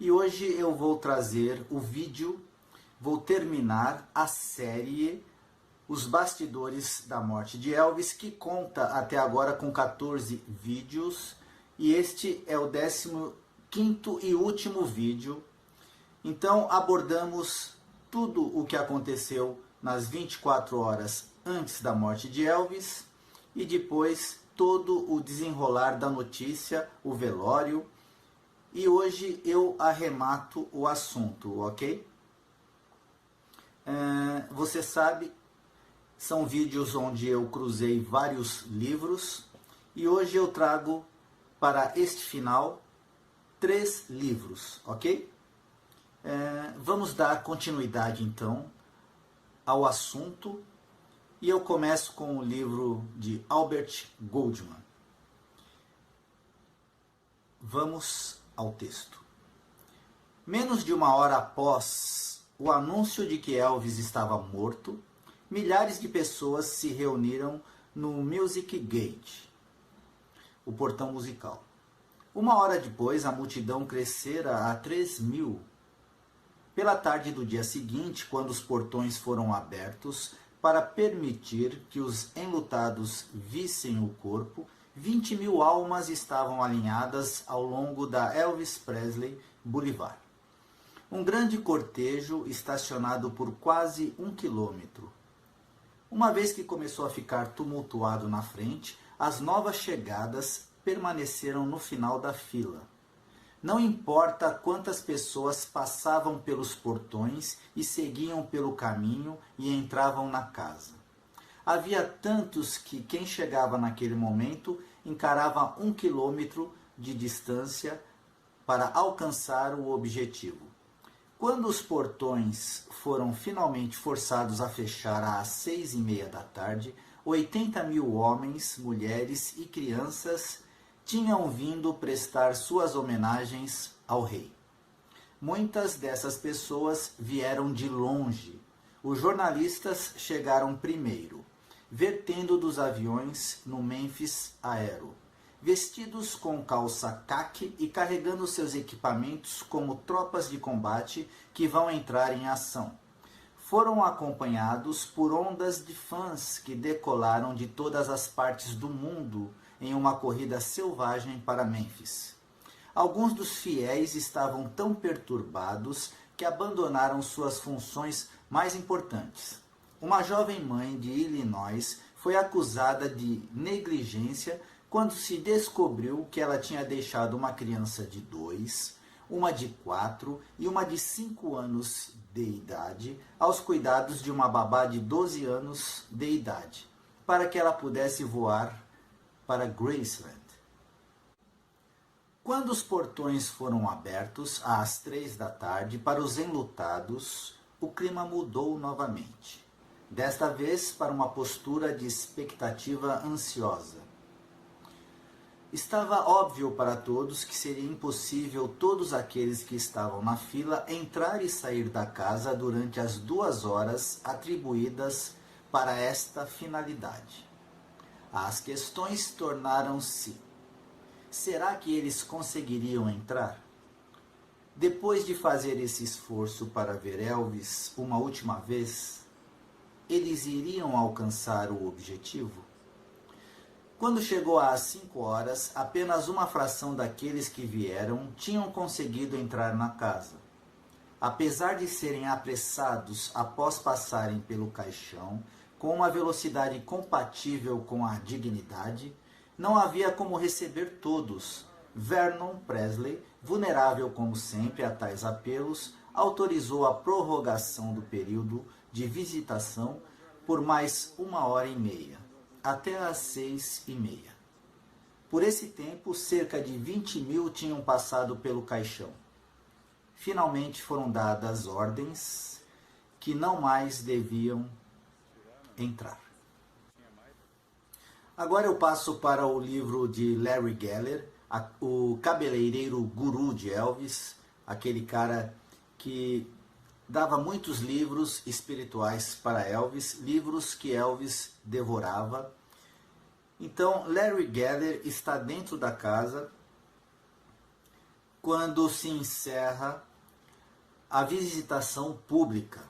E hoje eu vou trazer o vídeo, vou terminar a série Os Bastidores da Morte de Elvis, que conta até agora com 14 vídeos, e este é o 15º e último vídeo. Então abordamos tudo o que aconteceu nas 24 horas antes da morte de Elvis e depois todo o desenrolar da notícia, o velório. E hoje eu arremato o assunto, ok? Você sabe, são vídeos onde eu cruzei vários livros e hoje eu trago para este final 3 livros, ok? Vamos dar continuidade então ao assunto e eu começo com o livro de Albert Goldman. Vamos ao texto. Menos de uma hora após o anúncio de que Elvis estava morto, milhares de pessoas se reuniram no Music Gate, o portão musical. Uma hora depois, a multidão crescera a 3.000. Pela tarde do dia seguinte, quando os portões foram abertos para permitir que os enlutados vissem o corpo, 20.000 almas estavam alinhadas ao longo da Elvis Presley Boulevard. Um grande cortejo estacionado por quase 1 quilômetro. Uma vez que começou a ficar tumultuado na frente, as novas chegadas permaneceram no final da fila. Não importa quantas pessoas passavam pelos portões e seguiam pelo caminho e entravam na casa. Havia tantos que quem chegava naquele momento encarava 1 quilômetro de distância para alcançar o objetivo. Quando os portões foram finalmente forçados a fechar às 6:30 da tarde, 80.000 homens, mulheres e crianças tinham vindo prestar suas homenagens ao rei. Muitas dessas pessoas vieram de longe. Os jornalistas chegaram primeiro, vertendo dos aviões no Memphis Aero, vestidos com calça caque e carregando seus equipamentos como tropas de combate que vão entrar em ação. Foram acompanhados por ondas de fãs que decolaram de todas as partes do mundo em uma corrida selvagem para Memphis. Alguns dos fiéis estavam tão perturbados que abandonaram suas funções mais importantes. Uma jovem mãe de Illinois foi acusada de negligência quando se descobriu que ela tinha deixado uma criança de 2, uma de 4 e uma de 5 anos de idade aos cuidados de uma babá de 12 anos de idade, para que ela pudesse voar para Graceland. Quando os portões foram abertos às 3 da tarde para os enlutados, o clima mudou novamente. Desta vez para uma postura de expectativa ansiosa. Estava óbvio para todos que seria impossível todos aqueles que estavam na fila entrar e sair da casa durante as 2 horas atribuídas para esta finalidade. As questões tornaram-se: será que eles conseguiriam entrar? Depois de fazer esse esforço para ver Elvis uma última vez, eles iriam alcançar o objetivo? Quando chegou às 5 horas, apenas uma fração daqueles que vieram tinham conseguido entrar na casa. Apesar de serem apressados após passarem pelo caixão, com uma velocidade compatível com a dignidade, não havia como receber todos. Vernon Presley, vulnerável como sempre a tais apelos, autorizou a prorrogação do período de visitação por mais 1h30, até às 6:30. Por esse tempo, cerca de 20.000 tinham passado pelo caixão. Finalmente foram dadas ordens que não mais deviam entrar. Agora eu passo para o livro de Larry Geller, o cabeleireiro guru de Elvis, aquele cara que dava muitos livros espirituais para Elvis, livros que Elvis devorava. Então Larry Geller está dentro da casa quando se encerra a visitação pública.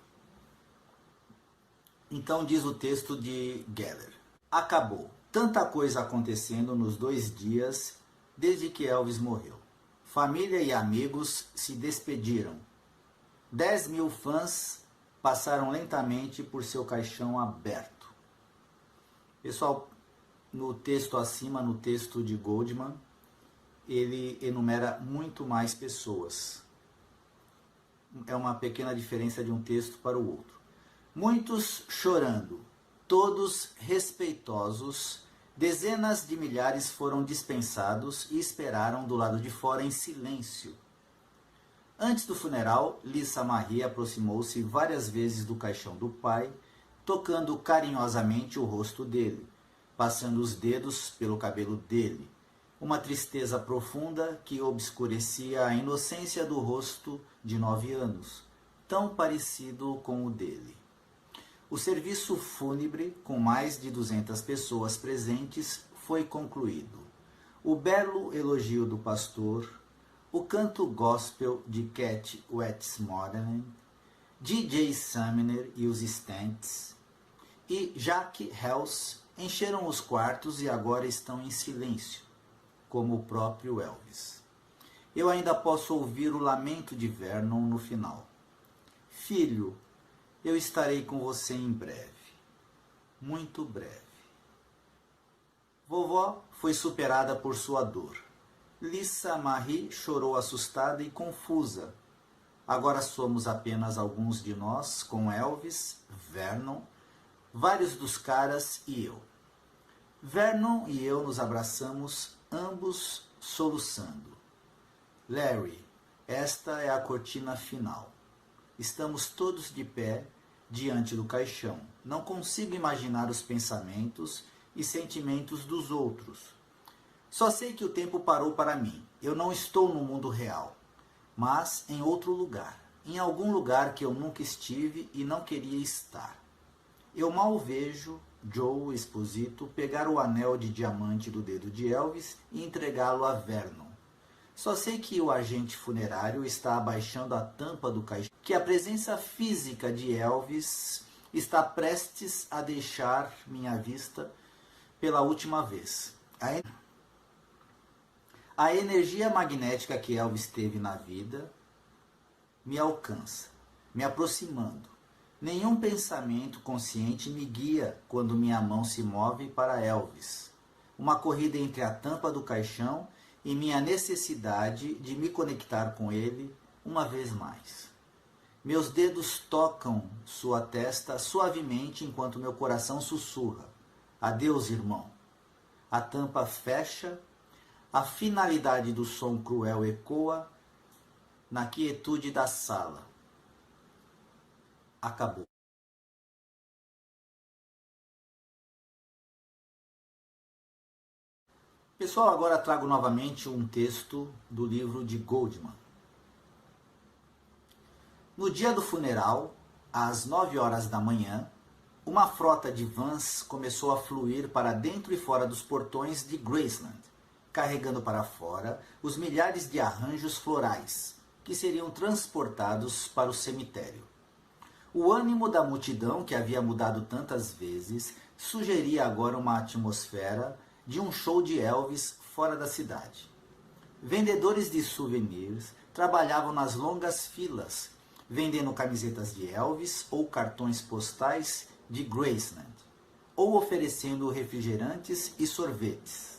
Então diz o texto de Geller: acabou. Tanta coisa acontecendo nos 2 dias desde que Elvis morreu. Família e amigos se despediram. 10.000 fãs passaram lentamente por seu caixão aberto. Pessoal, no texto acima, no texto de Goldman, ele enumera muito mais pessoas. É uma pequena diferença de um texto para o outro. Muitos chorando, todos respeitosos, dezenas de milhares foram dispensados e esperaram do lado de fora em silêncio. Antes do funeral, Lisa Marie aproximou-se várias vezes do caixão do pai, tocando carinhosamente o rosto dele, passando os dedos pelo cabelo dele. Uma tristeza profunda que obscurecia a inocência do rosto de 9 anos, tão parecido com o dele. O serviço fúnebre, com mais de 200 pessoas presentes, foi concluído. O belo elogio do pastor, o canto gospel de Cat Westmoreland, DJ Sumner e os Stants, e Jack Hells encheram os quartos e agora estão em silêncio, como o próprio Elvis. Eu ainda posso ouvir o lamento de Vernon no final. Filho, eu estarei com você em breve, muito breve. Vovó foi superada por sua dor. Lisa Marie chorou assustada e confusa. Agora somos apenas alguns de nós, com Elvis, Vernon, vários dos caras e eu. Vernon e eu nos abraçamos, ambos soluçando. Larry, esta é a cortina final. Estamos todos de pé diante do caixão. Não consigo imaginar os pensamentos e sentimentos dos outros. Só sei que o tempo parou para mim. Eu não estou no mundo real, mas em outro lugar. Em algum lugar que eu nunca estive e não queria estar. Eu mal vejo Joe Esposito pegar o anel de diamante do dedo de Elvis e entregá-lo a Vernon. Só sei que o agente funerário está abaixando a tampa do caixão, que a presença física de Elvis está prestes a deixar minha vista pela última vez. A energia magnética que Elvis teve na vida me alcança, me aproximando. Nenhum pensamento consciente me guia quando minha mão se move para Elvis. Uma corrida entre a tampa do caixão e minha necessidade de me conectar com ele uma vez mais. Meus dedos tocam sua testa suavemente enquanto meu coração sussurra: adeus, irmão. A tampa fecha, a finalidade do som cruel ecoa na quietude da sala. Acabou. Pessoal, agora trago novamente um texto do livro de Goldman. No dia do funeral, às 9 horas da manhã, uma frota de vans começou a fluir para dentro e fora dos portões de Graceland, carregando para fora os milhares de arranjos florais que seriam transportados para o cemitério. O ânimo da multidão, que havia mudado tantas vezes, sugeria agora uma atmosfera de um show de Elvis fora da cidade. Vendedores de souvenirs trabalhavam nas longas filas, vendendo camisetas de Elvis ou cartões postais de Graceland, ou oferecendo refrigerantes e sorvetes.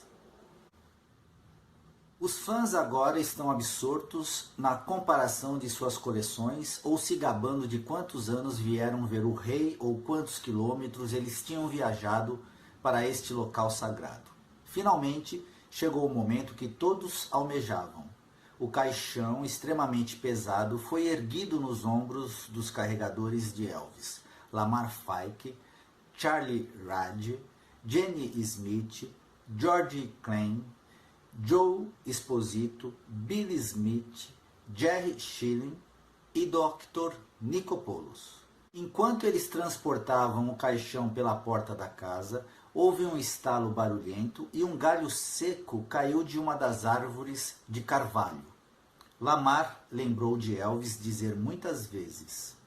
Os fãs agora estão absortos na comparação de suas coleções ou se gabando de quantos anos vieram ver o rei ou quantos quilômetros eles tinham viajado para este local sagrado. Finalmente, chegou o momento que todos almejavam. O caixão extremamente pesado foi erguido nos ombros dos carregadores de Elvis, Lamar Fike, Charlie Rad, Jenny Smith, George Klein, Joe Esposito, Billy Smith, Jerry Schilling e Dr. Nicopoulos. Enquanto eles transportavam o caixão pela porta da casa, houve um estalo barulhento e um galho seco caiu de uma das árvores de carvalho. Lamar lembrou de Elvis dizer muitas vezes: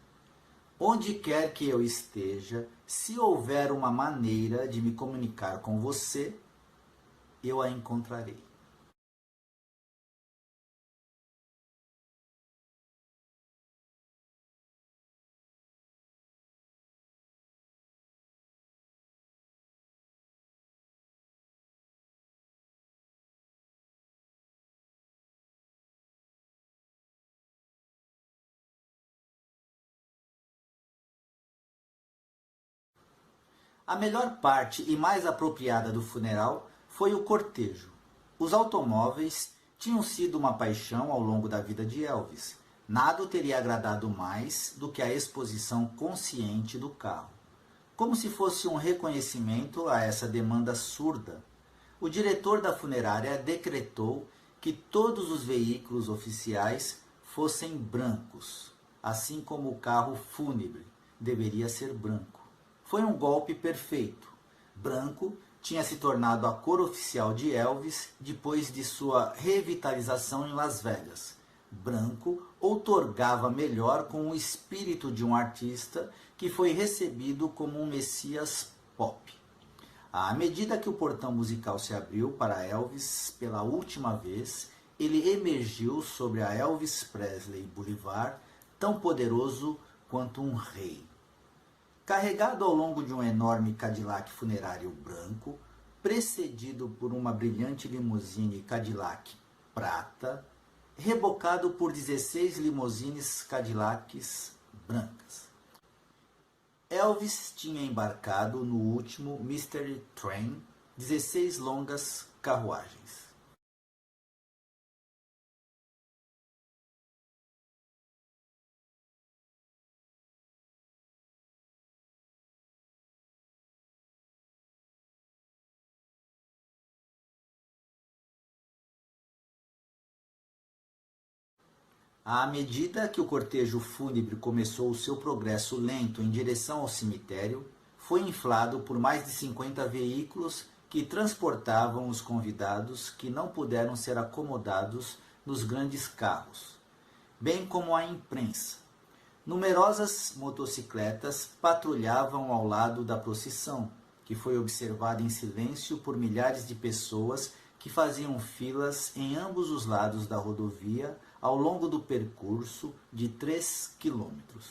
onde quer que eu esteja, se houver uma maneira de me comunicar com você, eu a encontrarei. A melhor parte e mais apropriada do funeral foi o cortejo. Os automóveis tinham sido uma paixão ao longo da vida de Elvis. Nada o teria agradado mais do que a exposição consciente do carro. Como se fosse um reconhecimento a essa demanda surda, o diretor da funerária decretou que todos os veículos oficiais fossem brancos, assim como o carro fúnebre deveria ser branco. Foi um golpe perfeito. Branco tinha se tornado a cor oficial de Elvis depois de sua revitalização em Las Vegas. Branco outorgava melhor com o espírito de um artista que foi recebido como um messias pop. À medida que o portão musical se abriu para Elvis pela última vez, ele emergiu sobre a Elvis Presley Boulevard, tão poderoso quanto um rei. Carregado ao longo de um enorme Cadillac funerário branco, precedido por uma brilhante limusine Cadillac prata, rebocado por 16 limusines Cadillacs brancas. Elvis tinha embarcado no último Mystery Train 16 longas carruagens. À medida que o cortejo fúnebre começou o seu progresso lento em direção ao cemitério, foi inflado por mais de 50 veículos que transportavam os convidados que não puderam ser acomodados nos grandes carros, bem como a imprensa. Numerosas motocicletas patrulhavam ao lado da procissão, que foi observada em silêncio por milhares de pessoas que faziam filas em ambos os lados da rodovia ao longo do percurso de 3 quilômetros.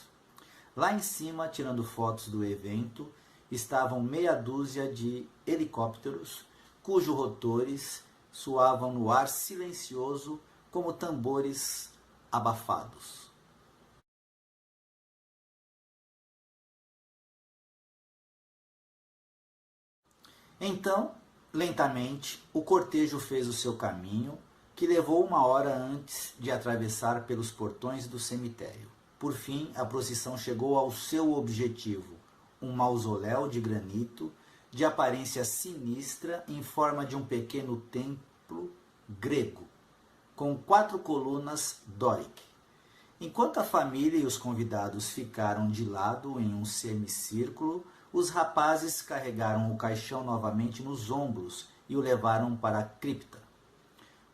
Lá em cima, tirando fotos do evento, estavam meia dúzia de helicópteros, cujos rotores soavam no ar silencioso como tambores abafados. Então, lentamente, o cortejo fez o seu caminho, que levou 1 hora antes de atravessar pelos portões do cemitério. Por fim, a procissão chegou ao seu objetivo, um mausoléu de granito, de aparência sinistra, em forma de um pequeno templo grego, com 4 colunas dóric. Enquanto a família e os convidados ficaram de lado em um semicírculo, os rapazes carregaram o caixão novamente nos ombros e o levaram para a cripta.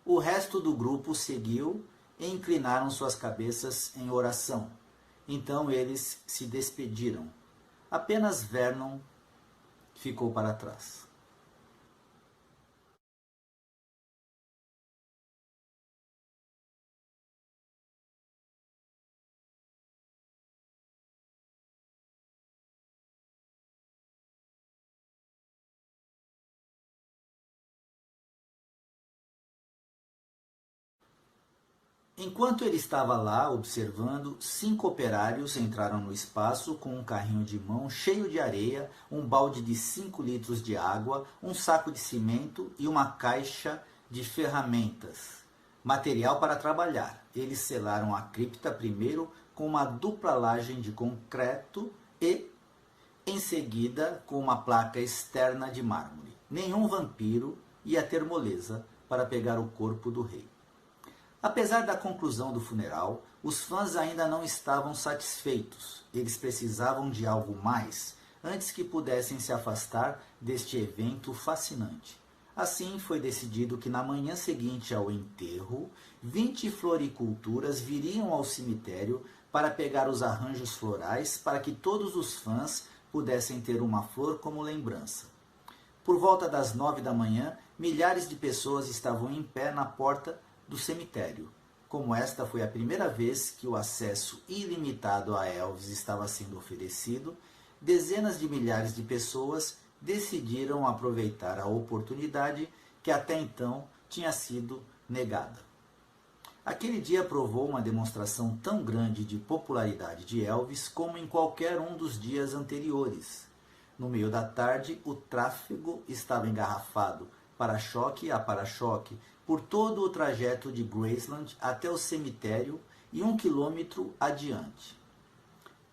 O resto do grupo seguiu e inclinaram suas cabeças em oração. Então eles se despediram. Apenas Vernon ficou para trás. Enquanto ele estava lá observando, 5 operários entraram no espaço com um carrinho de mão cheio de areia, um balde de 5 litros de água, um saco de cimento e uma caixa de ferramentas. Material para trabalhar. Eles selaram a cripta primeiro com uma dupla laje de concreto e, em seguida, com uma placa externa de mármore. Nenhum vampiro ia ter moleza para pegar o corpo do rei. Apesar da conclusão do funeral, os fãs ainda não estavam satisfeitos. Eles precisavam de algo mais antes que pudessem se afastar deste evento fascinante. Assim, foi decidido que na manhã seguinte ao enterro, 20 floriculturas viriam ao cemitério para pegar os arranjos florais para que todos os fãs pudessem ter uma flor como lembrança. Por volta das 9 da manhã, milhares de pessoas estavam em pé na porta do cemitério. Como esta foi a primeira vez que o acesso ilimitado a Elvis estava sendo oferecido, dezenas de milhares de pessoas decidiram aproveitar a oportunidade que até então tinha sido negada. Aquele dia provou uma demonstração tão grande de popularidade de Elvis como em qualquer um dos dias anteriores. No meio da tarde, o tráfego estava engarrafado, para-choque a para-choque, por todo o trajeto de Graceland até o cemitério e 1 quilômetro adiante.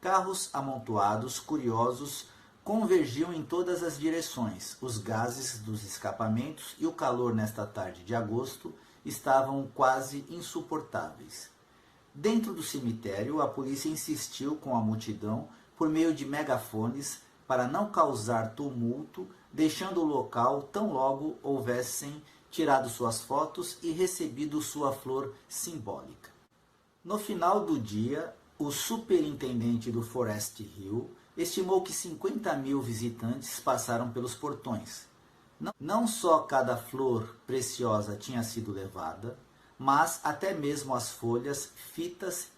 Carros amontoados, curiosos, convergiam em todas as direções. Os gases dos escapamentos e o calor nesta tarde de agosto estavam quase insuportáveis. Dentro do cemitério, a polícia insistiu com a multidão por meio de megafones para não causar tumulto, deixando o local tão logo houvessem tirado suas fotos e recebido sua flor simbólica. No final do dia, o superintendente do Forest Hill estimou que 50 mil visitantes passaram pelos portões. Não só cada flor preciosa tinha sido levada, mas até mesmo as folhas, fitas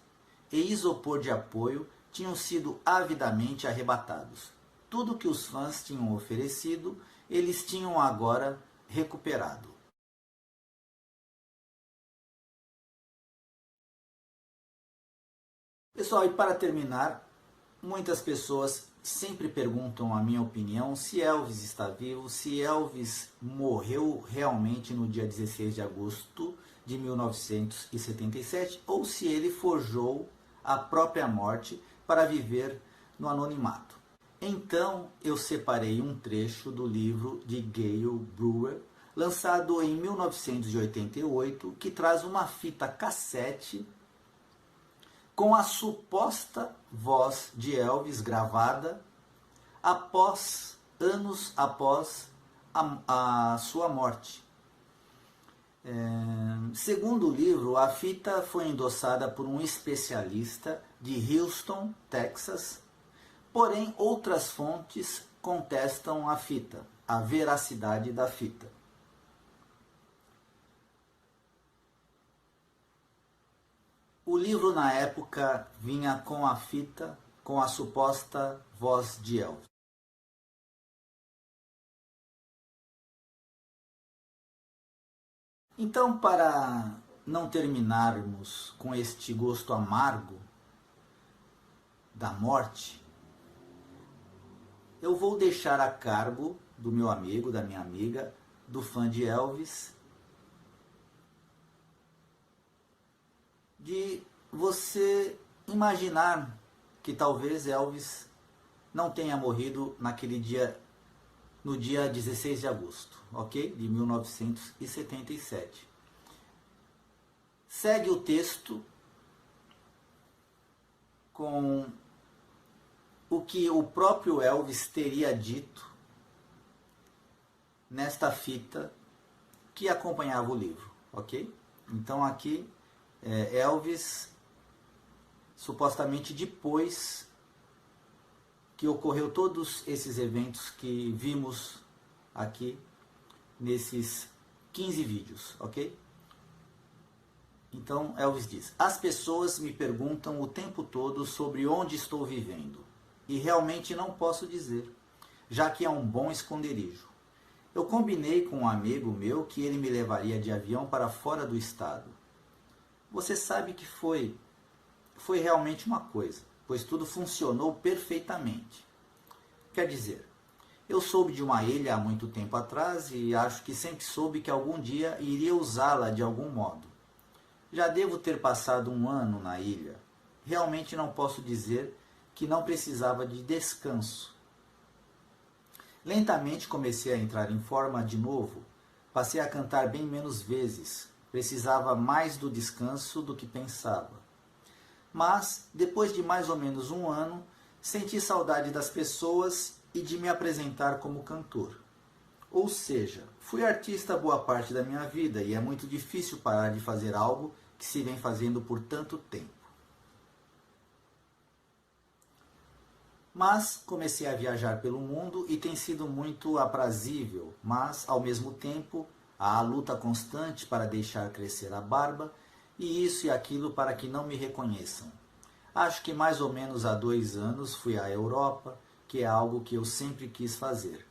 e isopor de apoio tinham sido avidamente arrebatados. Tudo que os fãs tinham oferecido, eles tinham agora recuperado. Pessoal, e para terminar, muitas pessoas sempre perguntam a minha opinião se Elvis está vivo, se Elvis morreu realmente no dia 16 de agosto de 1977 ou se ele forjou a própria morte para viver no anonimato. Então eu separei um trecho do livro de Gale Brewer, lançado em 1988, que traz uma fita cassete com a suposta voz de Elvis gravada anos após a sua morte. Segundo o livro, a fita foi endossada por um especialista de Houston, Texas, porém outras fontes contestam a fita, a veracidade da fita. O livro, na época, vinha com a fita, com a suposta voz de Elvis. Então, para não terminarmos com este gosto amargo da morte, eu vou deixar a cargo do meu amigo, da minha amiga, do fã de Elvis, de você imaginar que talvez Elvis não tenha morrido naquele dia, no dia 16 de agosto, ok? De 1977. Segue o texto com o que o próprio Elvis teria dito nesta fita que acompanhava o livro, ok? Então aqui Elvis, supostamente depois que ocorreu todos esses eventos que vimos aqui nesses 15 vídeos, ok? Então Elvis diz: as pessoas me perguntam o tempo todo sobre onde estou vivendo e realmente não posso dizer, já que é um bom esconderijo. Eu combinei com um amigo meu que ele me levaria de avião para fora do estado. Você sabe que foi realmente uma coisa, pois tudo funcionou perfeitamente. Quer dizer, eu soube de uma ilha há muito tempo atrás e acho que sempre soube que algum dia iria usá-la de algum modo. Já devo ter passado um ano na ilha. Realmente não posso dizer que não precisava de descanso. Lentamente comecei a entrar em forma de novo. Passei a cantar bem menos vezes. Precisava mais do descanso do que pensava. Mas, depois de mais ou menos um ano, senti saudade das pessoas e de me apresentar como cantor. Ou seja, fui artista boa parte da minha vida e é muito difícil parar de fazer algo que se vem fazendo por tanto tempo. Mas comecei a viajar pelo mundo e tem sido muito aprazível, mas ao mesmo tempo há a luta constante para deixar crescer a barba e isso e aquilo para que não me reconheçam. Acho que mais ou menos há 2 anos fui à Europa, que é algo que eu sempre quis fazer.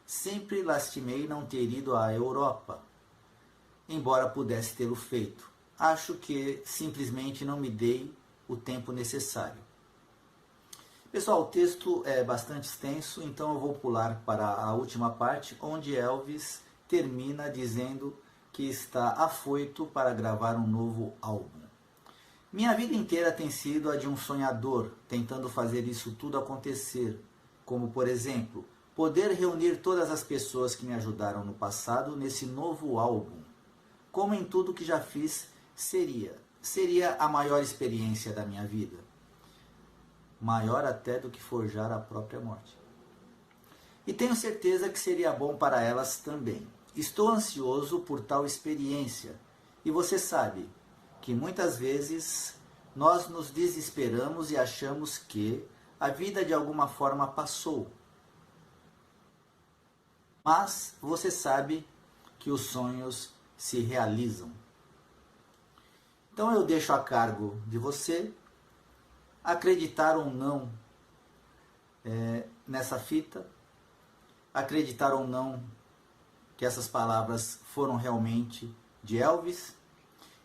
Sempre lastimei não ter ido à Europa, embora pudesse tê-lo feito. Acho que simplesmente não me dei o tempo necessário. Pessoal, o texto é bastante extenso, então eu vou pular para a última parte, onde Elvis termina dizendo que está afoito para gravar um novo álbum. Minha vida inteira tem sido a de um sonhador, tentando fazer isso tudo acontecer, como, por exemplo, poder reunir todas as pessoas que me ajudaram no passado nesse novo álbum. Como em tudo que já fiz, seria a maior experiência da minha vida. Maior até do que forjar a própria morte. E tenho certeza que seria bom para elas também. Estou ansioso por tal experiência. E você sabe que muitas vezes nós nos desesperamos e achamos que a vida de alguma forma passou. Mas você sabe que os sonhos se realizam. Então eu deixo a cargo de você acreditar ou não nessa fita, acreditar ou não que essas palavras foram realmente de Elvis.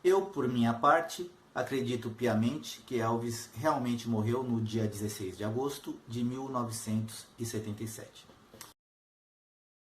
Eu, por minha parte, acredito piamente que Elvis realmente morreu no dia 16 de agosto de 1977.